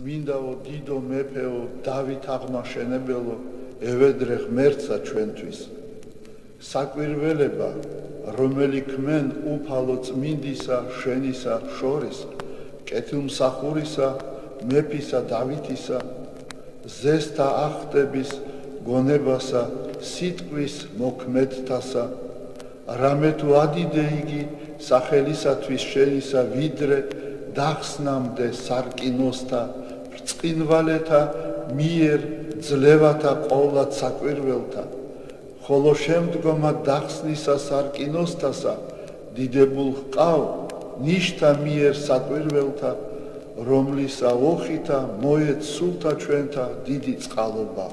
წმინდაო დიდო მეფეო დავით აღმაშენებელო ევედრე ღმერთსა ჩვენთვის საკვირველება რომელი ქმენ უფალო წმინდისა შენისა შორის კეთილმსახურისა მეფისა დავითისა ზესთა ახტების გონებასა სიტყვის მოქმედთასა რამე თუ ადიდე იგი სახელისათვის შენისა ვიდრე დახსნამდე სარკინოსთა ბრწყინვალეთა მიერ ძლევათა ყოვლად საკვირველთა ხოლო შემდგომა დახსნისა სარკინოსთასა დიდებულ ჰყავ ნიშთა მიერ საკვირველთა რომლისა ოხითა მოეც სულთა ჩვენთა დიდი წყალობა